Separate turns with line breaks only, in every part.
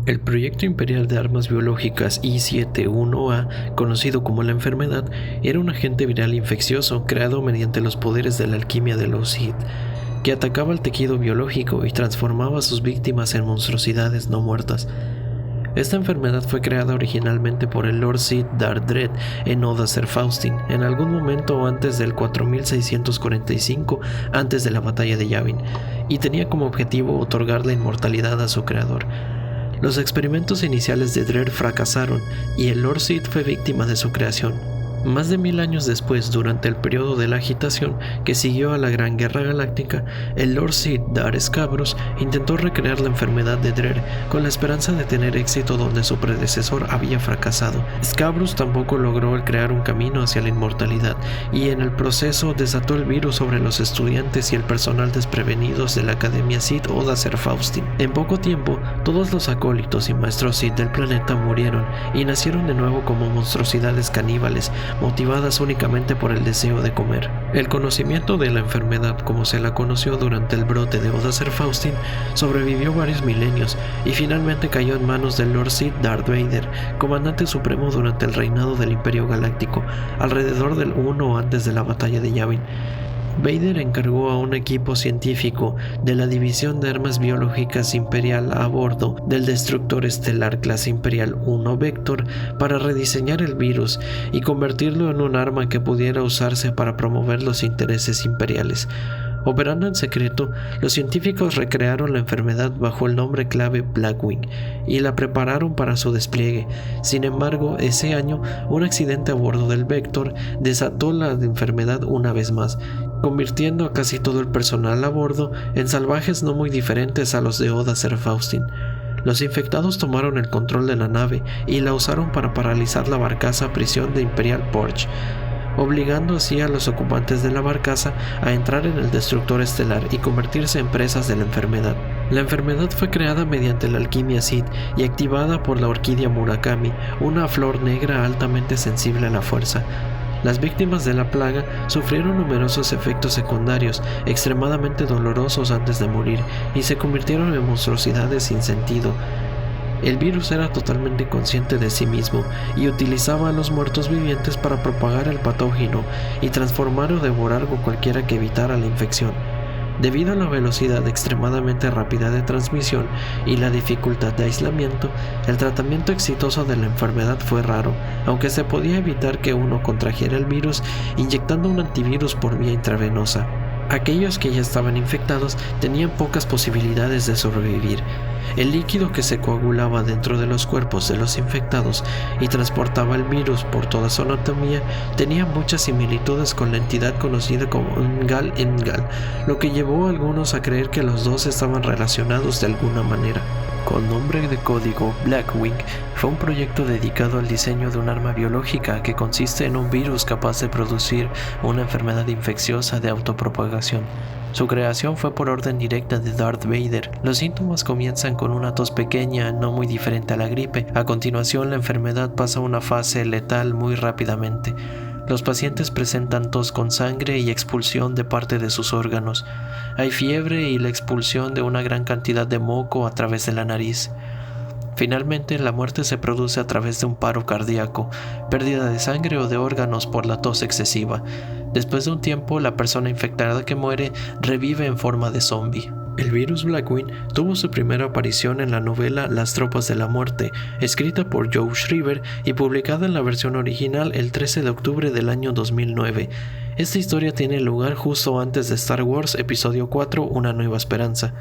El proyecto imperial de armas biológicas I-71A, conocido como la enfermedad, era un agente viral infeccioso creado mediante los poderes de la alquimia de los Sith, que atacaba el tejido biológico y transformaba a sus víctimas en monstruosidades no muertas. Esta enfermedad fue creada originalmente por el Lord Sith Darth Dredd en Oda Ser Faustin, en algún momento antes del 4645 antes de la batalla de Yavin, y tenía como objetivo otorgar la inmortalidad a su creador. Los experimentos iniciales de Dredd fracasaron y el Lord Sith fue víctima de su creación. Más de 1000 años después, durante el periodo de la agitación que siguió a la Gran Guerra Galáctica, el Lord Sith Darth Scabrous intentó recrear la enfermedad de Dredd con la esperanza de tener éxito donde su predecesor había fracasado. Scabrous tampoco logró crear un camino hacia la inmortalidad y en el proceso desató el virus sobre los estudiantes y el personal desprevenidos de la Academia Sith Oda Ser Faustin. En poco tiempo, todos los acólitos y maestros Sith del planeta murieron y nacieron de nuevo como monstruosidades caníbales, motivadas únicamente por el deseo de comer. El conocimiento de la enfermedad, como se la conoció durante el brote de Oda Ser Faustin, sobrevivió varios milenios y finalmente cayó en manos del Lord Sith Darth Vader, comandante supremo durante el reinado del Imperio Galáctico, alrededor del 1 antes de la batalla de Yavin. Vader encargó a un equipo científico de la División de Armas Biológicas Imperial a bordo del destructor estelar clase Imperial 1 Vector para rediseñar el virus y convertirlo en un arma que pudiera usarse para promover los intereses imperiales. Operando en secreto, los científicos recrearon la enfermedad bajo el nombre clave Blackwing y la prepararon para su despliegue. Sin embargo, ese año, un accidente a bordo del Vector desató la enfermedad una vez más, convirtiendo a casi todo el personal a bordo en salvajes no muy diferentes a los de Oda Ser Faustin. Los infectados tomaron el control de la nave y la usaron para paralizar la barcaza prisión de Imperial Purge, obligando así a los ocupantes de la barcaza a entrar en el destructor estelar y convertirse en presas de la enfermedad. La enfermedad fue creada mediante la alquimia Sith y activada por la orquídea Murakami, una flor negra altamente sensible a la fuerza. Las víctimas de la plaga sufrieron numerosos efectos secundarios extremadamente dolorosos antes de morir y se convirtieron en monstruosidades sin sentido. El virus era totalmente consciente de sí mismo y utilizaba a los muertos vivientes para propagar el patógeno y transformar o devorar a cualquiera que evitara la infección. Debido a la velocidad extremadamente rápida de transmisión y la dificultad de aislamiento, el tratamiento exitoso de la enfermedad fue raro, aunque se podía evitar que uno contrajera el virus inyectando un antivirus por vía intravenosa. Aquellos que ya estaban infectados tenían pocas posibilidades de sobrevivir. El líquido que se coagulaba dentro de los cuerpos de los infectados y transportaba el virus por toda su anatomía tenía muchas similitudes con la entidad conocida como Ngal-Ngal, lo que llevó a algunos a creer que los dos estaban relacionados de alguna manera. Con nombre de código Blackwing, fue un proyecto dedicado al diseño de un arma biológica que consiste en un virus capaz de producir una enfermedad infecciosa de autopropagación. Su creación fue por orden directa de Darth Vader. Los síntomas comienzan con una tos pequeña, no muy diferente a la gripe. A continuación, la enfermedad pasa a una fase letal muy rápidamente. Los pacientes presentan tos con sangre y expulsión de parte de sus órganos. Hay fiebre y la expulsión de una gran cantidad de moco a través de la nariz. Finalmente, la muerte se produce a través de un paro cardíaco, pérdida de sangre o de órganos por la tos excesiva. Después de un tiempo, la persona infectada que muere revive en forma de zombie. El virus Blackwing tuvo su primera aparición en la novela Las Tropas de la Muerte, escrita por Joe Shriver y publicada en la versión original el 13 de octubre del año 2009. Esta historia tiene lugar justo antes de Star Wars Episodio 4, Una Nueva Esperanza.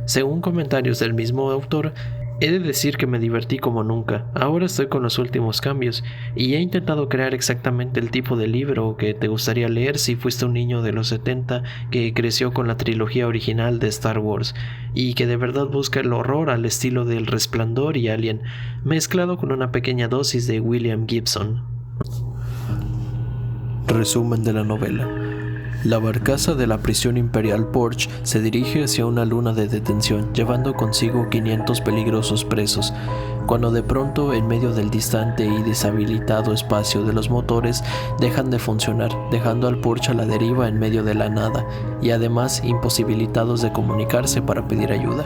Según comentarios del mismo autor, he de decir que me divertí como nunca. Ahora estoy con los últimos cambios y he intentado crear exactamente el tipo de libro que te gustaría leer si fuiste un niño de los 70 que creció con la trilogía original de Star Wars y que de verdad busca el horror al estilo del Resplandor y Alien, mezclado con una pequeña dosis de William Gibson. Resumen de la novela. La barcaza de la prisión Imperial Purge se dirige hacia una luna de detención, llevando consigo 500 peligrosos presos, cuando de pronto, en medio del distante y deshabilitado espacio de los motores, dejan de funcionar, dejando al Purge a la deriva en medio de la nada, y además imposibilitados de comunicarse para pedir ayuda.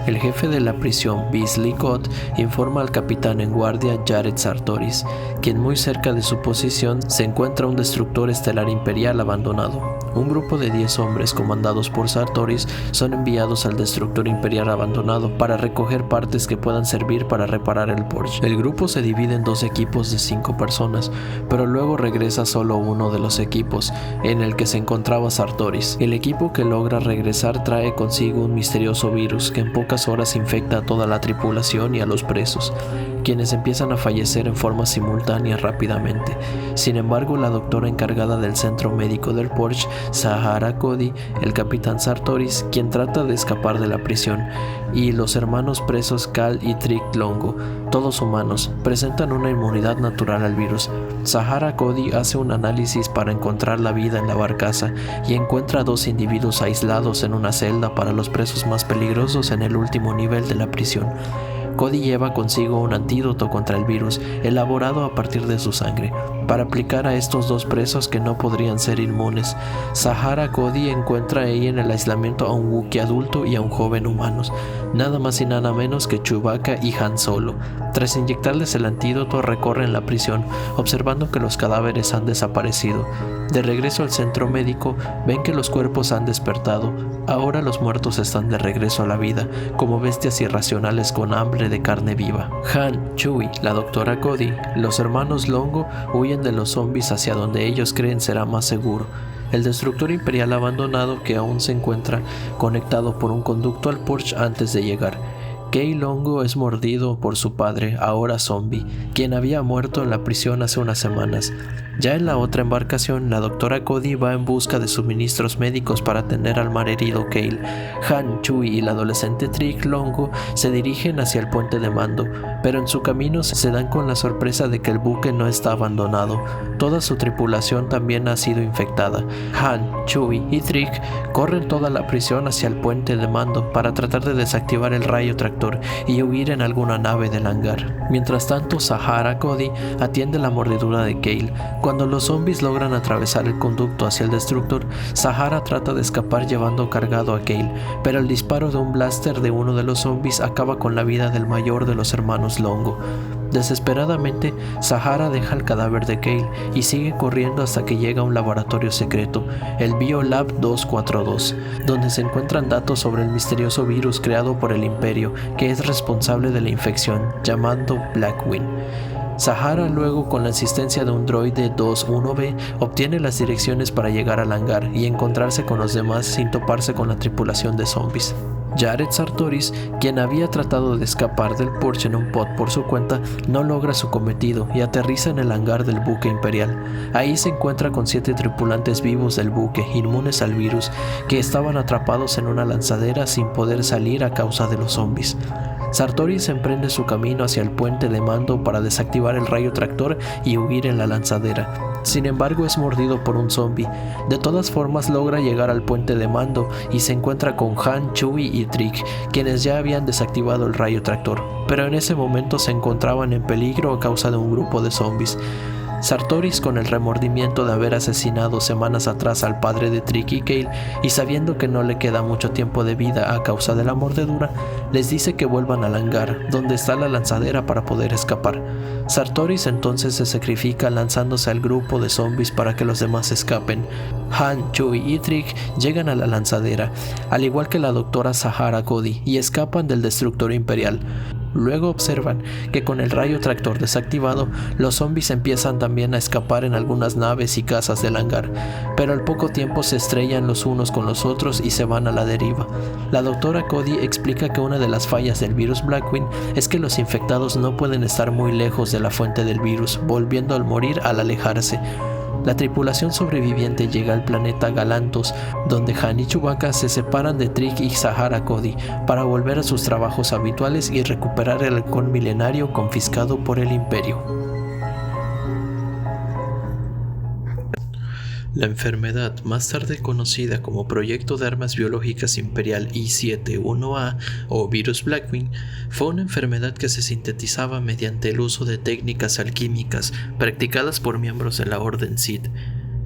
El jefe de la prisión, Beasley Gott, informa al capitán en guardia Jared Sartoris, quien muy cerca de su posición se encuentra un destructor estelar imperial abandonado. Un grupo de 10 hombres comandados por Sartoris son enviados al destructor imperial abandonado para recoger partes que puedan servir para reparar el Porsche. El grupo se divide en 2 equipos de 5 personas, pero luego regresa solo uno de los equipos, en el que se encontraba Sartoris. El equipo que logra regresar trae consigo un misterioso virus que en pocas horas infecta a toda la tripulación y a los presos, quienes empiezan a fallecer en forma simultánea rápidamente. Sin embargo, la doctora encargada del centro médico del Porsche, Zahara Cody, el capitán Sartoris, quien trata de escapar de la prisión, y los hermanos presos Cal y Trick Longo, todos humanos, presentan una inmunidad natural al virus. Zahara Cody hace un análisis para encontrar la vida en la barcaza y encuentra 2 individuos aislados en una celda para los presos más peligrosos en el último nivel de la prisión. Cody lleva consigo un antídoto contra el virus, elaborado a partir de su sangre, para aplicar a estos 2 presos que no podrían ser inmunes. Zahara Cody encuentra ahí en el aislamiento a un Wookiee adulto y a un joven humanos, nada más y nada menos que Chewbacca y Han Solo. Tras inyectarles el antídoto, recorren la prisión, observando que los cadáveres han desaparecido. De regreso al centro médico, ven que los cuerpos han despertado. Ahora los muertos están de regreso a la vida, como bestias irracionales con hambre de carne viva. Han, Chewie, la doctora Cody, los hermanos Longo huyen de los zombies hacia donde ellos creen será más seguro. El destructor imperial abandonado, que aún se encuentra conectado por un conducto al Porsche antes de llegar. Kay Longo es mordido por su padre, ahora zombie, quien había muerto en la prisión hace unas semanas. Ya en la otra embarcación, la doctora Cody va en busca de suministros médicos para atender al malherido Kale. Han, Chewie y el adolescente Trick Longo se dirigen hacia el puente de mando, pero en su camino se dan con la sorpresa de que el buque no está abandonado. Toda su tripulación también ha sido infectada. Han, Chewie y Trick corren toda la prisión hacia el puente de mando para tratar de desactivar el rayo tractor y huir en alguna nave del hangar. Mientras tanto, Zahara Cody atiende la mordedura de Kale. Cuando los zombies logran atravesar el conducto hacia el destructor, Zahara trata de escapar llevando cargado a Kale, pero el disparo de un blaster de uno de los zombies acaba con la vida del mayor de los hermanos Longo. Desesperadamente, Zahara deja el cadáver de Kale y sigue corriendo hasta que llega a un laboratorio secreto, el Biolab 242, donde se encuentran datos sobre el misterioso virus creado por el Imperio, que es responsable de la infección, llamado Blackwing. Zahara luego, con la asistencia de un droide 2-1B, obtiene las direcciones para llegar al hangar y encontrarse con los demás sin toparse con la tripulación de zombies. Jared Sartoris, quien había tratado de escapar del Porsche en un pod por su cuenta, no logra su cometido y aterriza en el hangar del buque imperial. Ahí se encuentra con 7 tripulantes vivos del buque, inmunes al virus, que estaban atrapados en una lanzadera sin poder salir a causa de los zombies. Sartoris emprende su camino hacia el puente de mando para desactivar el rayo tractor y huir en la lanzadera. Sin embargo, es mordido por un zombie. De todas formas, logra llegar al puente de mando y se encuentra con Han, Chewie y Trick, quienes ya habían desactivado el rayo tractor, pero en ese momento se encontraban en peligro a causa de un grupo de zombies. Sartoris, con el remordimiento de haber asesinado semanas atrás al padre de Trick y Kale, y sabiendo que no le queda mucho tiempo de vida a causa de la mordedura, les dice que vuelvan al hangar, donde está la lanzadera para poder escapar. Sartoris entonces se sacrifica lanzándose al grupo de zombies para que los demás escapen. Han, Chewie y Trick llegan a la lanzadera, al igual que la doctora Zahara Cody, y escapan del destructor imperial. Luego observan que con el rayo tractor desactivado, los zombies empiezan también a escapar en algunas naves y casas del hangar, pero al poco tiempo se estrellan los unos con los otros y se van a la deriva. La doctora Cody explica que una de las fallas del virus Blackwing es que los infectados no pueden estar muy lejos de la fuente del virus, volviendo al morir al alejarse. La tripulación sobreviviente llega al planeta Galantos, donde Han y Chewbacca se separan de Trick y Zahara Cody para volver a sus trabajos habituales y recuperar el halcón milenario confiscado por el Imperio. La enfermedad, más tarde conocida como Proyecto de Armas Biológicas Imperial I-7-1A o Virus Blackwing, fue una enfermedad que se sintetizaba mediante el uso de técnicas alquímicas practicadas por miembros de la Orden Sith.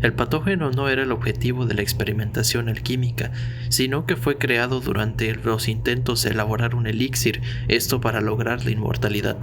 El patógeno no era el objetivo de la experimentación alquímica, sino que fue creado durante los intentos de elaborar un elixir, esto para lograr la inmortalidad.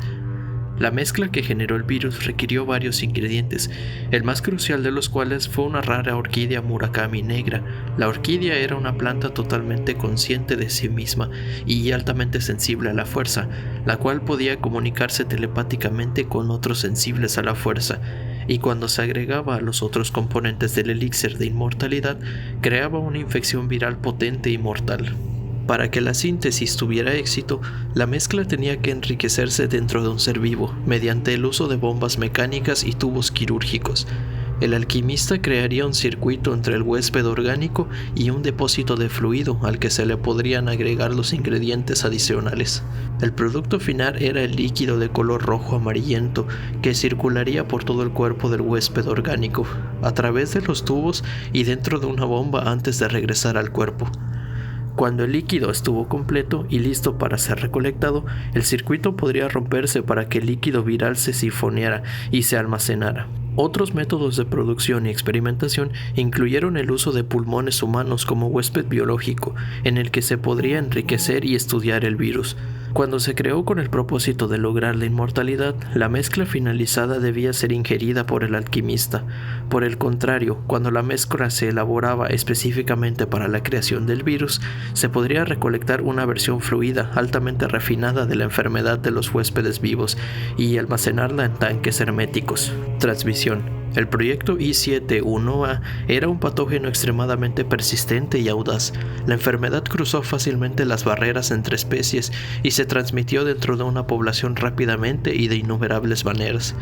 La mezcla que generó el virus requirió varios ingredientes, el más crucial de los cuales fue una rara orquídea Murakami negra. La orquídea era una planta totalmente consciente de sí misma y altamente sensible a la fuerza, la cual podía comunicarse telepáticamente con otros sensibles a la fuerza, y cuando se agregaba a los otros componentes del elixir de inmortalidad, creaba una infección viral potente y mortal. Para que la síntesis tuviera éxito, la mezcla tenía que enriquecerse dentro de un ser vivo, mediante el uso de bombas mecánicas y tubos quirúrgicos. El alquimista crearía un circuito entre el huésped orgánico y un depósito de fluido al que se le podrían agregar los ingredientes adicionales. El producto final era el líquido de color rojo amarillento que circularía por todo el cuerpo del huésped orgánico, a través de los tubos y dentro de una bomba antes de regresar al cuerpo. Cuando el líquido estuvo completo y listo para ser recolectado, el circuito podría romperse para que el líquido viral se sifoneara y se almacenara. Otros métodos de producción y experimentación incluyeron el uso de pulmones humanos como huésped biológico, en el que se podría enriquecer y estudiar el virus. Cuando se creó con el propósito de lograr la inmortalidad, la mezcla finalizada debía ser ingerida por el alquimista. Por el contrario, cuando la mezcla se elaboraba específicamente para la creación del virus, se podría recolectar una versión fluida altamente refinada de la enfermedad de los huéspedes vivos y almacenarla en tanques herméticos. Transmisión. El proyecto I-7-1A era un patógeno extremadamente persistente y audaz. La enfermedad cruzó fácilmente las barreras entre especies y se transmitió dentro de una población rápidamente y de innumerables maneras.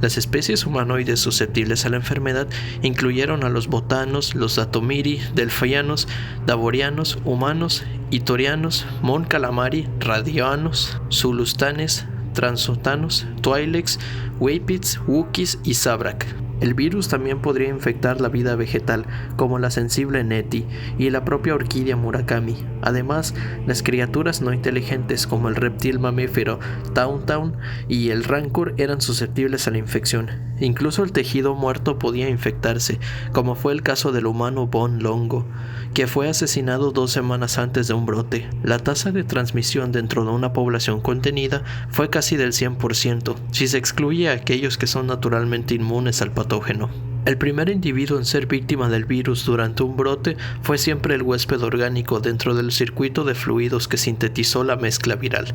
Las especies humanoides susceptibles a la enfermedad incluyeron a los botanos, los datomiri, delphianos, davorianos, humanos, itorianos, mon calamari, radioanos, zulustanes, transotanos, twi'leks, wapits, wookiees y sabrak. El virus también podría infectar la vida vegetal, como la sensible neti y la propia orquídea Murakami. Además, las criaturas no inteligentes como el reptil mamífero Tauntaun y el rancor eran susceptibles a la infección. Incluso el tejido muerto podía infectarse, como fue el caso del humano Bon Longo, que fue asesinado 2 semanas antes de un brote. La tasa de transmisión dentro de una población contenida fue casi del 100%, si se excluye a aquellos que son naturalmente inmunes al patógeno. El primer individuo en ser víctima del virus durante un brote fue siempre el huésped orgánico dentro del circuito de fluidos que sintetizó la mezcla viral.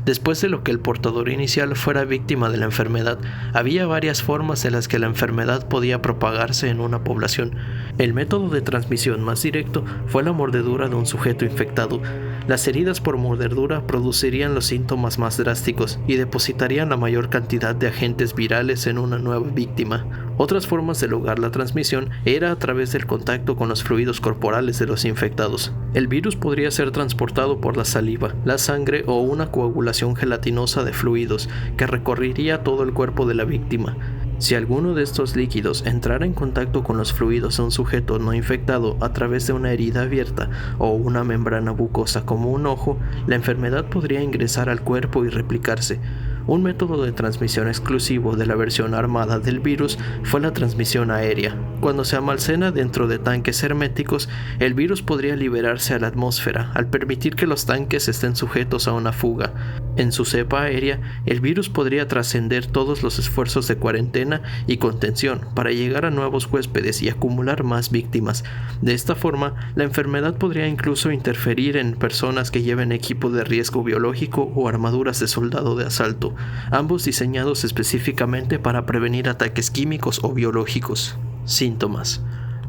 Después de lo que el portador inicial fuera víctima de la enfermedad, había varias formas en las que la enfermedad podía propagarse en una población. El método de transmisión más directo fue la mordedura de un sujeto infectado. Las heridas por mordedura producirían los síntomas más drásticos y depositarían la mayor cantidad de agentes virales en una nueva víctima. Otras formas de lograr la transmisión era a través del contacto con los fluidos corporales de los infectados. El virus podría ser transportado por la saliva, la sangre o una coagulación gelatinosa de fluidos que recorrería todo el cuerpo de la víctima. Si alguno de estos líquidos entrara en contacto con los fluidos de un sujeto no infectado a través de una herida abierta o una membrana bucosa como un ojo, la enfermedad podría ingresar al cuerpo y replicarse. Un método de transmisión exclusivo de la versión armada del virus fue la transmisión aérea. Cuando se almacena dentro de tanques herméticos, el virus podría liberarse a la atmósfera al permitir que los tanques estén sujetos a una fuga. En su cepa aérea, el virus podría trascender todos los esfuerzos de cuarentena y contención para llegar a nuevos huéspedes y acumular más víctimas. De esta forma, la enfermedad podría incluso interferir en personas que lleven equipo de riesgo biológico o armaduras de soldado de asalto, ambos diseñados específicamente para prevenir ataques químicos o biológicos. Síntomas.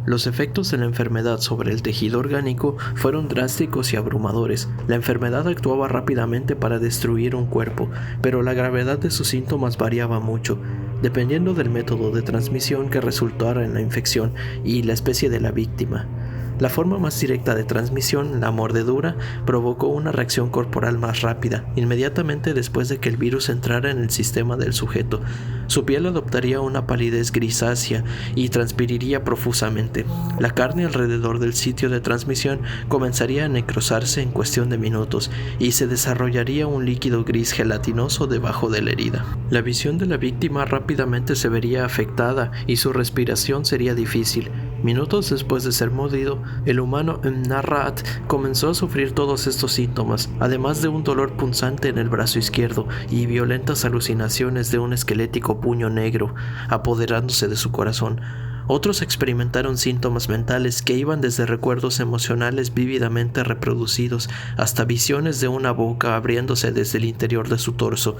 Los efectos de la enfermedad sobre el tejido orgánico fueron drásticos y abrumadores. La enfermedad actuaba rápidamente para destruir un cuerpo, pero la gravedad de sus síntomas variaba mucho, dependiendo del método de transmisión que resultara en la infección y la especie de la víctima. La forma más directa de transmisión, la mordedura, provocó una reacción corporal más rápida, inmediatamente después de que el virus entrara en el sistema del sujeto. Su piel adoptaría una palidez grisácea y transpiraría profusamente. La carne alrededor del sitio de transmisión comenzaría a necrosarse en cuestión de minutos y se desarrollaría un líquido gris gelatinoso debajo de la herida. La visión de la víctima rápidamente se vería afectada y su respiración sería difícil. Minutos después de ser mordido, el humano Mnarrat comenzó a sufrir todos estos síntomas, además de un dolor punzante en el brazo izquierdo y violentas alucinaciones de un esquelético puño negro apoderándose de su corazón. Otros experimentaron síntomas mentales que iban desde recuerdos emocionales vívidamente reproducidos hasta visiones de una boca abriéndose desde el interior de su torso.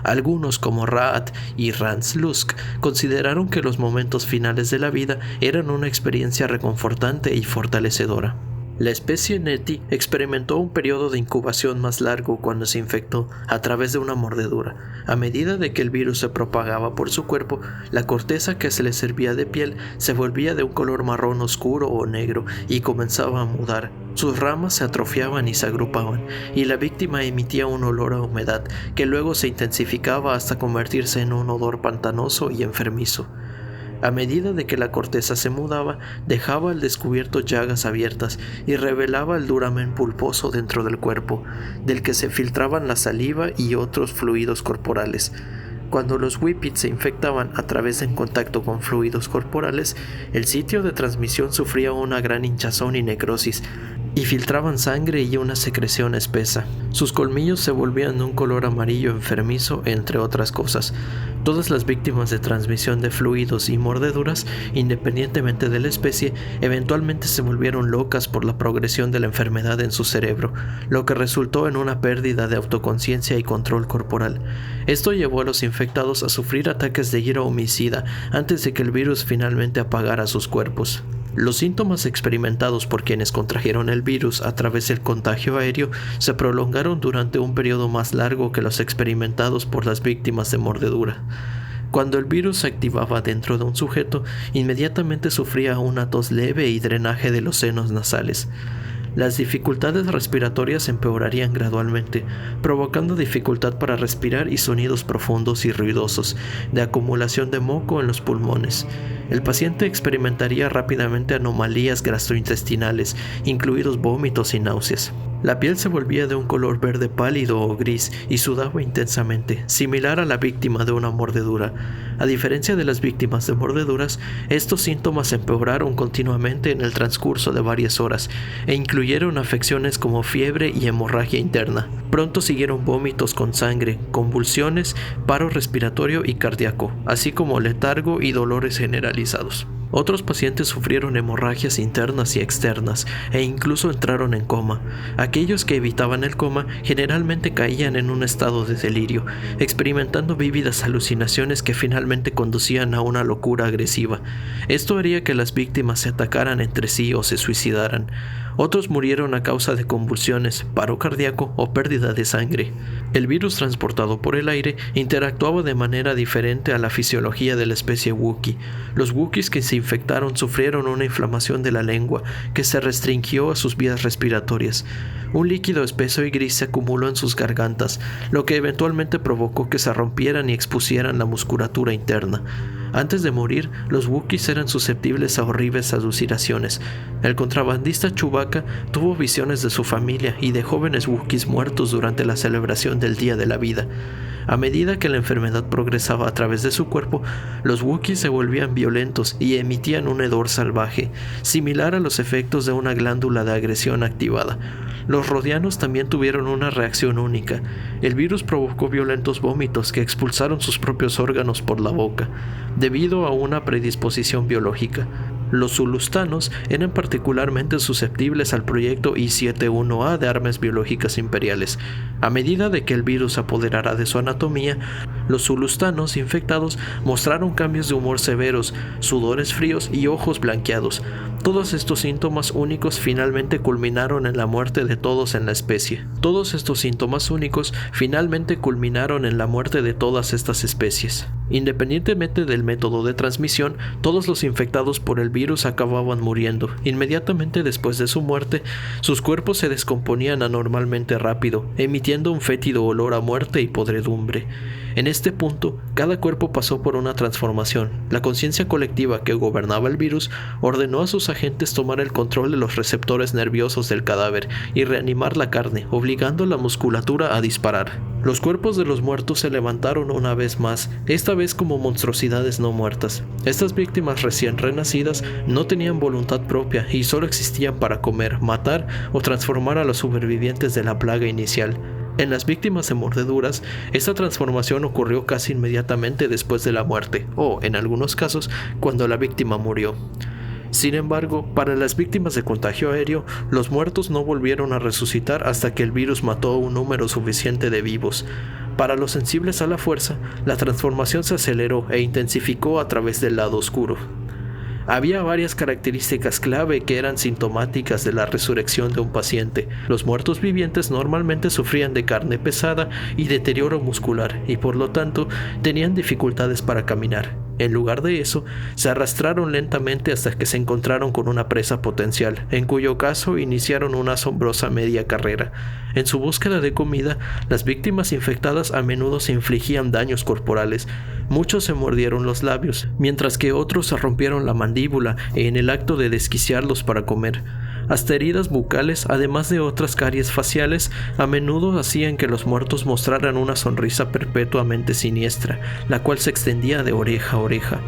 Algunos, como Raat y Ranslusk, consideraron que los momentos finales de la vida eran una experiencia reconfortante y fortalecedora. La especie Neti experimentó un periodo de incubación más largo cuando se infectó a través de una mordedura. A medida de que el virus se propagaba por su cuerpo, la corteza que se le servía de piel se volvía de un color marrón oscuro o negro y comenzaba a mudar. Sus ramas se atrofiaban y se agrupaban, y la víctima emitía un olor a humedad que luego se intensificaba hasta convertirse en un odor pantanoso y enfermizo. A medida de que la corteza se mudaba, dejaba al descubierto llagas abiertas y revelaba el duramen pulposo dentro del cuerpo, del que se filtraban la saliva y otros fluidos corporales. Cuando los whippets se infectaban a través del contacto con fluidos corporales, el sitio de transmisión sufría una gran hinchazón y necrosis, y filtraban sangre y una secreción espesa. Sus colmillos se volvían de un color amarillo enfermizo, entre otras cosas. Todas las víctimas de transmisión de fluidos y mordeduras, independientemente de la especie, eventualmente se volvieron locas por la progresión de la enfermedad en su cerebro, lo que resultó en una pérdida de autoconciencia y control corporal. Esto llevó a los infectados a sufrir ataques de ira homicida antes de que el virus finalmente apagara sus cuerpos. Los síntomas experimentados por quienes contrajeron el virus a través del contagio aéreo se prolongaron durante un periodo más largo que los experimentados por las víctimas de mordedura. Cuando el virus se activaba dentro de un sujeto, inmediatamente sufría una tos leve y drenaje de los senos nasales. Las dificultades respiratorias empeorarían gradualmente, provocando dificultad para respirar y sonidos profundos y ruidosos, de acumulación de moco en los pulmones. El paciente experimentaría rápidamente anomalías gastrointestinales, incluidos vómitos y náuseas. La piel se volvía de un color verde pálido o gris y sudaba intensamente, similar a la víctima de una mordedura. A diferencia de las víctimas de mordeduras, estos síntomas empeoraron continuamente en el transcurso de varias horas e incluyeron afecciones como fiebre y hemorragia interna. Pronto siguieron vómitos con sangre, convulsiones, paro respiratorio y cardíaco, así como letargo y dolores generalizados. Otros pacientes sufrieron hemorragias internas y externas e incluso entraron en coma. Aquellos que evitaban el coma generalmente caían en un estado de delirio, experimentando vívidas alucinaciones que finalmente conducían a una locura agresiva. Esto haría que las víctimas se atacaran entre sí o se suicidaran. Otros murieron a causa de convulsiones, paro cardíaco o pérdida de sangre. El virus transportado por el aire interactuaba de manera diferente a la fisiología de la especie Wookiee. Los Wookiees que se infectaron sufrieron una inflamación de la lengua que se restringió a sus vías respiratorias. Un líquido espeso y gris se acumuló en sus gargantas, lo que eventualmente provocó que se rompieran y expusieran la musculatura interna. Antes de morir, los Wookiees eran susceptibles a horribles alucinaciones. El contrabandista Chewbacca tuvo visiones de su familia y de jóvenes Wookiees muertos durante la celebración del Día de la Vida. A medida que la enfermedad progresaba a través de su cuerpo, los Wookiees se volvían violentos y emitían un hedor salvaje, similar a los efectos de una glándula de agresión activada. Los rodianos también tuvieron una reacción única. El virus provocó violentos vómitos que expulsaron sus propios órganos por la boca, debido a una predisposición biológica. Los zulustanos eran particularmente susceptibles al proyecto I-71A de armas biológicas imperiales. A medida de que el virus se apoderara de su anatomía, los zulustanos infectados mostraron cambios de humor severos, sudores fríos y ojos blanqueados. Todos estos síntomas únicos finalmente culminaron en la muerte de todos en la especie. Todos estos síntomas únicos finalmente culminaron en la muerte de todas estas especies. Independientemente del método de transmisión, todos los infectados por el virus acababan muriendo. Inmediatamente después de su muerte, sus cuerpos se descomponían anormalmente rápido, emitiendo un fétido olor a muerte y podredumbre. En este punto, cada cuerpo pasó por una transformación. La conciencia colectiva que gobernaba el virus ordenó a sus agentes tomar el control de los receptores nerviosos del cadáver y reanimar la carne, obligando a la musculatura a disparar. Los cuerpos de los muertos se levantaron una vez más, esta vez como monstruosidades no muertas. Estas víctimas recién renacidas no tenían voluntad propia y solo existían para comer, matar o transformar a los supervivientes de la plaga inicial. En las víctimas de mordeduras, esta transformación ocurrió casi inmediatamente después de la muerte, o, en algunos casos, cuando la víctima murió. Sin embargo, para las víctimas de contagio aéreo, los muertos no volvieron a resucitar hasta que el virus mató a un número suficiente de vivos. Para los sensibles a la fuerza, la transformación se aceleró e intensificó a través del lado oscuro. Había varias características clave que eran sintomáticas de la resurrección de un paciente. Los muertos vivientes normalmente sufrían de carne pesada y deterioro muscular, y por lo tanto tenían dificultades para caminar. En lugar de eso, se arrastraron lentamente hasta que se encontraron con una presa potencial, en cuyo caso iniciaron una asombrosa media carrera. En su búsqueda de comida, las víctimas infectadas a menudo se infligían daños corporales. Muchos se mordieron los labios, mientras que otros se rompieron la mandíbula en el acto de desquiciarlos para comer. Hasta heridas bucales, además de otras caries faciales, a menudo hacían que los muertos mostraran una sonrisa perpetuamente siniestra, la cual se extendía de oreja a oreja.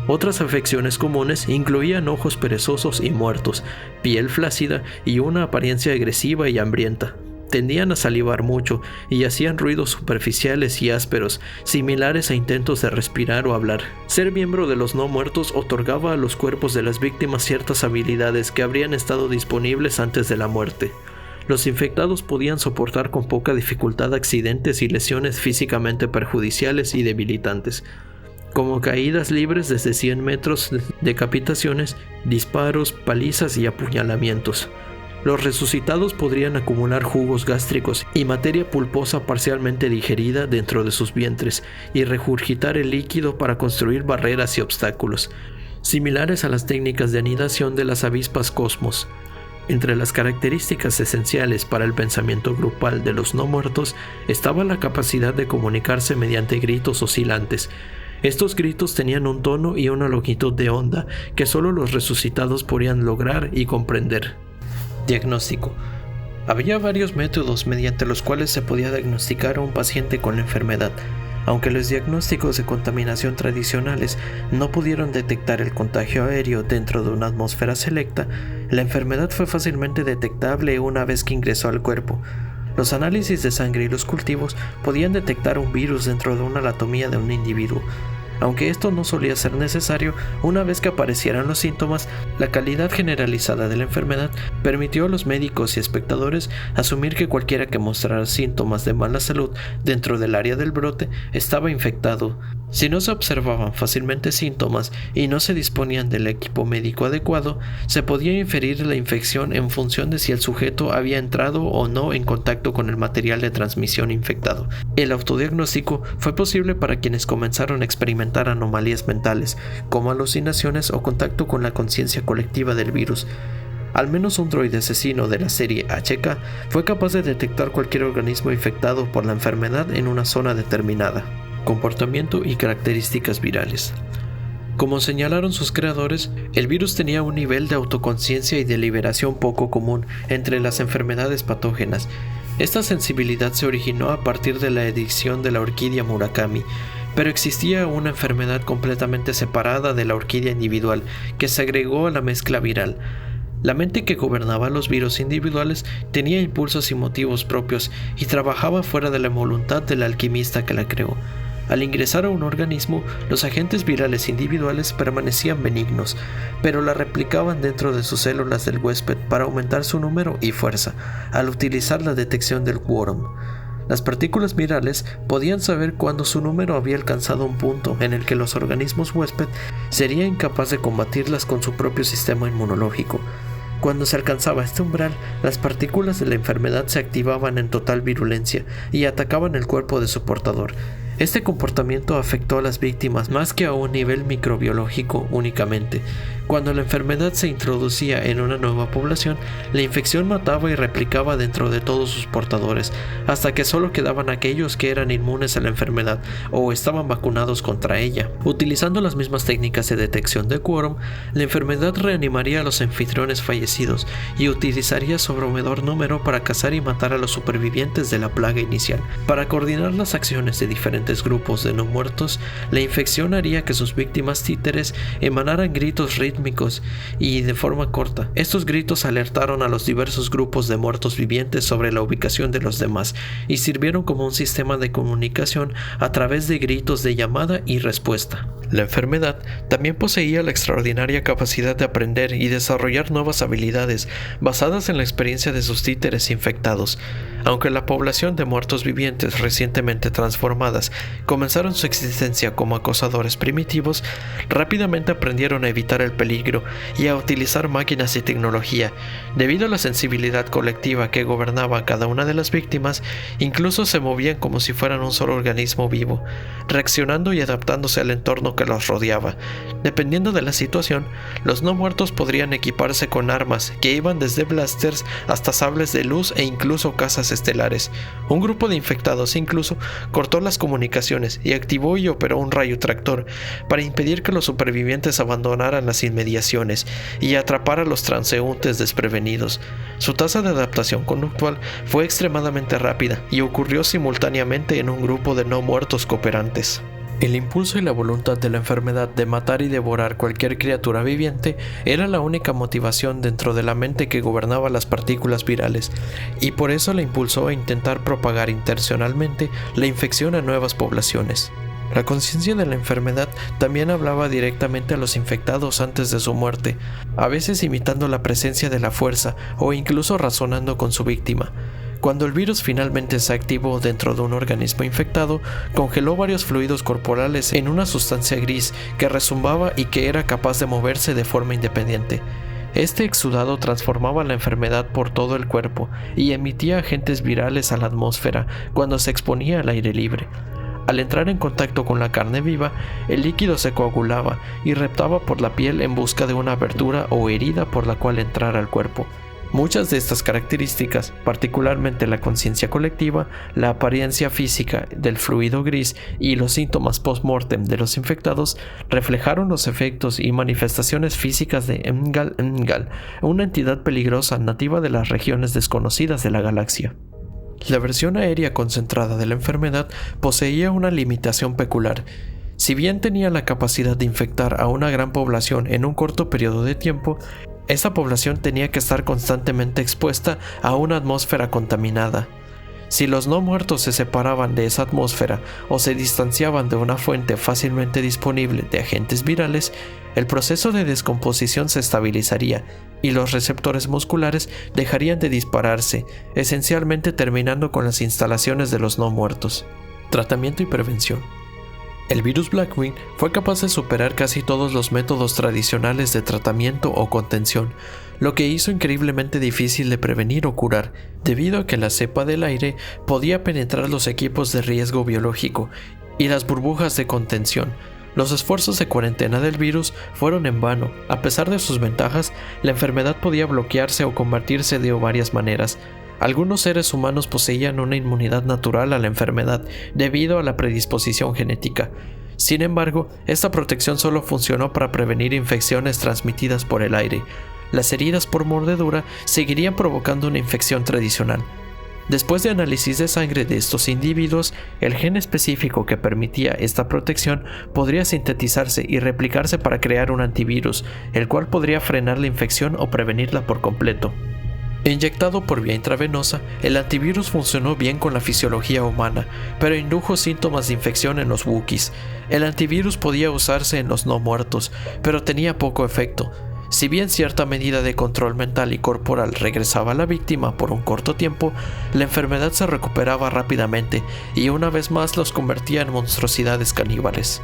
Otras afecciones comunes incluían ojos perezosos y muertos, piel flácida y una apariencia agresiva y hambrienta. Tendían a salivar mucho y hacían ruidos superficiales y ásperos, similares a intentos de respirar o hablar. Ser miembro de los no muertos otorgaba a los cuerpos de las víctimas ciertas habilidades que habrían estado disponibles antes de la muerte. Los infectados podían soportar con poca dificultad accidentes y lesiones físicamente perjudiciales y debilitantes, como caídas libres desde 100 metros, decapitaciones, disparos, palizas y apuñalamientos. Los resucitados podrían acumular jugos gástricos y materia pulposa parcialmente digerida dentro de sus vientres y regurgitar el líquido para construir barreras y obstáculos, similares a las técnicas de anidación de las avispas cosmos. Entre las características esenciales para el pensamiento grupal de los no muertos estaba la capacidad de comunicarse mediante gritos oscilantes. Estos gritos tenían un tono y una longitud de onda que solo los resucitados podían lograr y comprender. Diagnóstico. Había varios métodos mediante los cuales se podía diagnosticar a un paciente con la enfermedad. Aunque los diagnósticos de contaminación tradicionales no pudieron detectar el contagio aéreo dentro de una atmósfera selecta, la enfermedad fue fácilmente detectable una vez que ingresó al cuerpo. Los análisis de sangre y los cultivos podían detectar un virus dentro de una anatomía de un individuo. Aunque esto no solía ser necesario, una vez que aparecieran los síntomas, la calidad generalizada de la enfermedad permitió a los médicos y espectadores asumir que cualquiera que mostrara síntomas de mala salud dentro del área del brote estaba infectado. Si no se observaban fácilmente síntomas y no se disponían del equipo médico adecuado, se podía inferir la infección en función de si el sujeto había entrado o no en contacto con el material de transmisión infectado. El autodiagnóstico fue posible para quienes comenzaron a experimentar anomalías mentales, como alucinaciones o contacto con la conciencia colectiva del virus. Al menos un droide asesino de la serie HK fue capaz de detectar cualquier organismo infectado por la enfermedad en una zona determinada. Comportamiento y características virales. Como señalaron sus creadores, el virus tenía un nivel de autoconciencia y deliberación poco común entre las enfermedades patógenas. Esta sensibilidad se originó a partir de la edición de la orquídea Murakami, pero existía una enfermedad completamente separada de la orquídea individual que se agregó a la mezcla viral. La mente que gobernaba los virus individuales tenía impulsos y motivos propios y trabajaba fuera de la voluntad del alquimista que la creó. Al ingresar a un organismo, los agentes virales individuales permanecían benignos, pero la replicaban dentro de sus células del huésped para aumentar su número y fuerza, al utilizar la detección del quórum. Las partículas virales podían saber cuándo su número había alcanzado un punto en el que los organismos huésped serían incapaces de combatirlas con su propio sistema inmunológico. Cuando se alcanzaba este umbral, las partículas de la enfermedad se activaban en total virulencia y atacaban el cuerpo de su portador. Este comportamiento afectó a las víctimas más que a un nivel microbiológico únicamente. Cuando la enfermedad se introducía en una nueva población, la infección mataba y replicaba dentro de todos sus portadores, hasta que solo quedaban aquellos que eran inmunes a la enfermedad o estaban vacunados contra ella. Utilizando las mismas técnicas de detección de quórum, la enfermedad reanimaría a los anfitriones fallecidos y utilizaría su abrumador número para cazar y matar a los supervivientes de la plaga inicial. Para coordinar las acciones de diferentes grupos de no muertos, la infección haría que sus víctimas títeres emanaran gritos rítmicos y de forma corta. Estos gritos alertaron a los diversos grupos de muertos vivientes sobre la ubicación de los demás y sirvieron como un sistema de comunicación a través de gritos de llamada y respuesta. La enfermedad también poseía la extraordinaria capacidad de aprender y desarrollar nuevas habilidades basadas en la experiencia de sus títeres infectados. Aunque la población de muertos vivientes recientemente transformadas comenzaron su existencia como acosadores primitivos, rápidamente aprendieron a evitar el peligro y a utilizar máquinas y tecnología. Debido a la sensibilidad colectiva que gobernaba a cada una de las víctimas, incluso se movían como si fueran un solo organismo vivo, reaccionando y adaptándose al entorno que los rodeaba. Dependiendo de la situación, los no muertos podrían equiparse con armas que iban desde blasters hasta sables de luz e incluso cazas estelares. Un grupo de infectados incluso cortó las comunicaciones y activó y operó un rayo tractor para impedir que los supervivientes abandonaran las inmediaciones y atrapar a los transeúntes desprevenidos. Su tasa de adaptación conductual fue extremadamente rápida y ocurrió simultáneamente en un grupo de no muertos cooperantes. El impulso y la voluntad de la enfermedad de matar y devorar cualquier criatura viviente era la única motivación dentro de la mente que gobernaba las partículas virales, y por eso la impulsó a intentar propagar intencionalmente la infección a nuevas poblaciones. La conciencia de la enfermedad también hablaba directamente a los infectados antes de su muerte, a veces imitando la presencia de la fuerza o incluso razonando con su víctima. Cuando el virus finalmente se activó dentro de un organismo infectado, congeló varios fluidos corporales en una sustancia gris que rezumbaba y que era capaz de moverse de forma independiente. Este exudado transformaba la enfermedad por todo el cuerpo y emitía agentes virales a la atmósfera cuando se exponía al aire libre. Al entrar en contacto con la carne viva, el líquido se coagulaba y reptaba por la piel en busca de una abertura o herida por la cual entrar al cuerpo. Muchas de estas características, particularmente la conciencia colectiva, la apariencia física del fluido gris y los síntomas post-mortem de los infectados, reflejaron los efectos y manifestaciones físicas de Mgal, una entidad peligrosa nativa de las regiones desconocidas de la galaxia. La versión aérea concentrada de la enfermedad poseía una limitación peculiar. Si bien tenía la capacidad de infectar a una gran población en un corto periodo de tiempo, esa población tenía que estar constantemente expuesta a una atmósfera contaminada. Si los no muertos se separaban de esa atmósfera o se distanciaban de una fuente fácilmente disponible de agentes virales, el proceso de descomposición se estabilizaría y los receptores musculares dejarían de dispararse, esencialmente terminando con las instalaciones de los no muertos. Tratamiento y prevención. El virus Blackwing fue capaz de superar casi todos los métodos tradicionales de tratamiento o contención, lo que hizo increíblemente difícil de prevenir o curar, debido a que la cepa del aire podía penetrar los equipos de riesgo biológico y las burbujas de contención. Los esfuerzos de cuarentena del virus fueron en vano. A pesar de sus ventajas, la enfermedad podía bloquearse o convertirse de varias maneras. Algunos seres humanos poseían una inmunidad natural a la enfermedad debido a la predisposición genética. Sin embargo, esta protección solo funcionó para prevenir infecciones transmitidas por el aire. Las heridas por mordedura seguirían provocando una infección tradicional. Después de análisis de sangre de estos individuos, el gen específico que permitía esta protección podría sintetizarse y replicarse para crear un antivirus, el cual podría frenar la infección o prevenirla por completo. Inyectado por vía intravenosa, el antivirus funcionó bien con la fisiología humana, pero indujo síntomas de infección en los Wookiees. El antivirus podía usarse en los no muertos, pero tenía poco efecto. Si bien cierta medida de control mental y corporal regresaba a la víctima por un corto tiempo, la enfermedad se recuperaba rápidamente y una vez más los convertía en monstruosidades caníbales.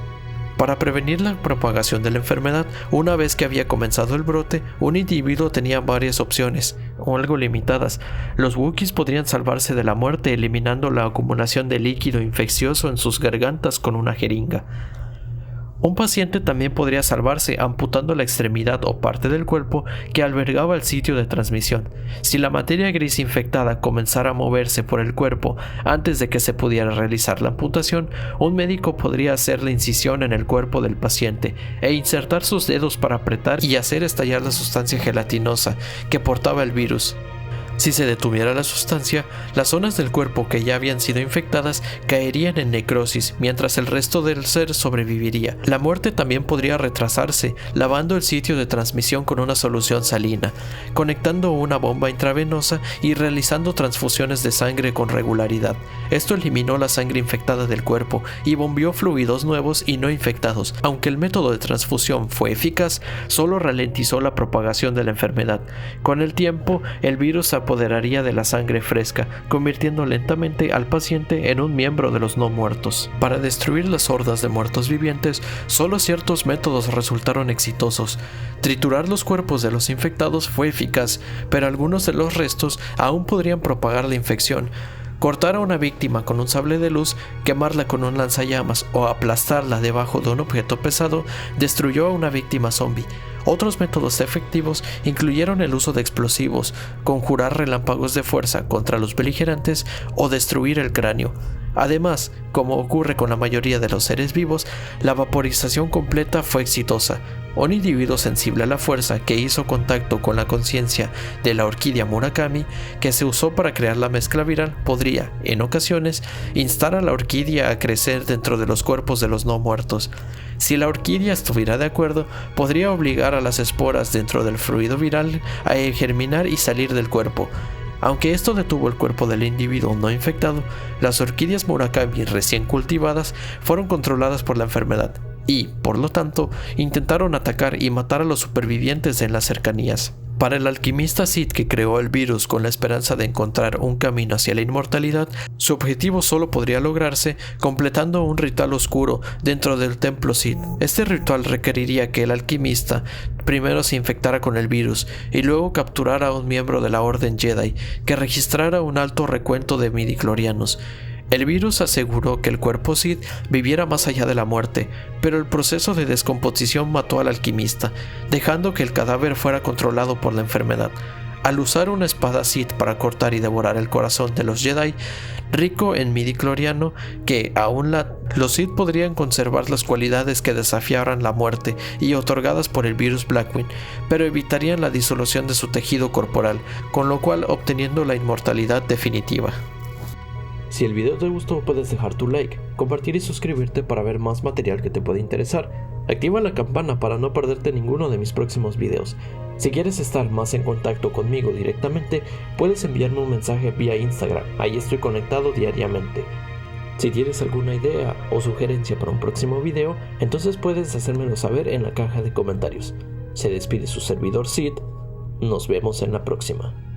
Para prevenir la propagación de la enfermedad, una vez que había comenzado el brote, un individuo tenía varias opciones, o algo limitadas. Los Wookiees podrían salvarse de la muerte eliminando la acumulación de líquido infeccioso en sus gargantas con una jeringa. Un paciente también podría salvarse amputando la extremidad o parte del cuerpo que albergaba el sitio de transmisión. Si la materia gris infectada comenzara a moverse por el cuerpo antes de que se pudiera realizar la amputación, un médico podría hacer la incisión en el cuerpo del paciente e insertar sus dedos para apretar y hacer estallar la sustancia gelatinosa que portaba el virus. Si se detuviera la sustancia, las zonas del cuerpo que ya habían sido infectadas caerían en necrosis, mientras el resto del ser sobreviviría. La muerte también podría retrasarse, lavando el sitio de transmisión con una solución salina, conectando una bomba intravenosa y realizando transfusiones de sangre con regularidad. Esto eliminó la sangre infectada del cuerpo y bombeó fluidos nuevos y no infectados. Aunque el método de transfusión fue eficaz, solo ralentizó la propagación de la enfermedad. Con el tiempo, el virus se apoderaría de la sangre fresca, convirtiendo lentamente al paciente en un miembro de los no muertos. Para destruir las hordas de muertos vivientes, solo ciertos métodos resultaron exitosos. Triturar los cuerpos de los infectados fue eficaz, pero algunos de los restos aún podrían propagar la infección. Cortar a una víctima con un sable de luz, quemarla con un lanzallamas o aplastarla debajo de un objeto pesado destruyó a una víctima zombie. Otros métodos efectivos incluyeron el uso de explosivos, conjurar relámpagos de fuerza contra los beligerantes o destruir el cráneo. Además, como ocurre con la mayoría de los seres vivos, la vaporización completa fue exitosa. Un individuo sensible a la fuerza que hizo contacto con la conciencia de la orquídea Murakami, que se usó para crear la mezcla viral, podría, en ocasiones, instar a la orquídea a crecer dentro de los cuerpos de los no muertos. Si la orquídea estuviera de acuerdo, podría obligar a las esporas dentro del fluido viral a germinar y salir del cuerpo. Aunque esto detuvo el cuerpo del individuo no infectado, las orquídeas Murakami recién cultivadas fueron controladas por la enfermedad y, por lo tanto, intentaron atacar y matar a los supervivientes en las cercanías. Para el alquimista Sid que creó el virus con la esperanza de encontrar un camino hacia la inmortalidad, su objetivo solo podría lograrse completando un ritual oscuro dentro del templo Sid. Este ritual requeriría que el alquimista primero se infectara con el virus y luego capturara a un miembro de la Orden Jedi que registrara un alto recuento de midichlorianos. El virus aseguró que el cuerpo Sith viviera más allá de la muerte, pero el proceso de descomposición mató al alquimista, dejando que el cadáver fuera controlado por la enfermedad. Al usar una espada Sith para cortar y devorar el corazón de los Jedi, rico en midichloriano, que aún los Sith podrían conservar las cualidades que desafiaran la muerte y otorgadas por el virus Blackwing, pero evitarían la disolución de su tejido corporal, con lo cual obteniendo la inmortalidad definitiva. Si el video te gustó, puedes dejar tu like, compartir y suscribirte para ver más material que te puede interesar. Activa la campana para no perderte ninguno de mis próximos videos. Si quieres estar más en contacto conmigo directamente, puedes enviarme un mensaje vía Instagram, ahí estoy conectado diariamente. Si tienes alguna idea o sugerencia para un próximo video, entonces puedes hacérmelo saber en la caja de comentarios. Se despide su servidor Sid, nos vemos en la próxima.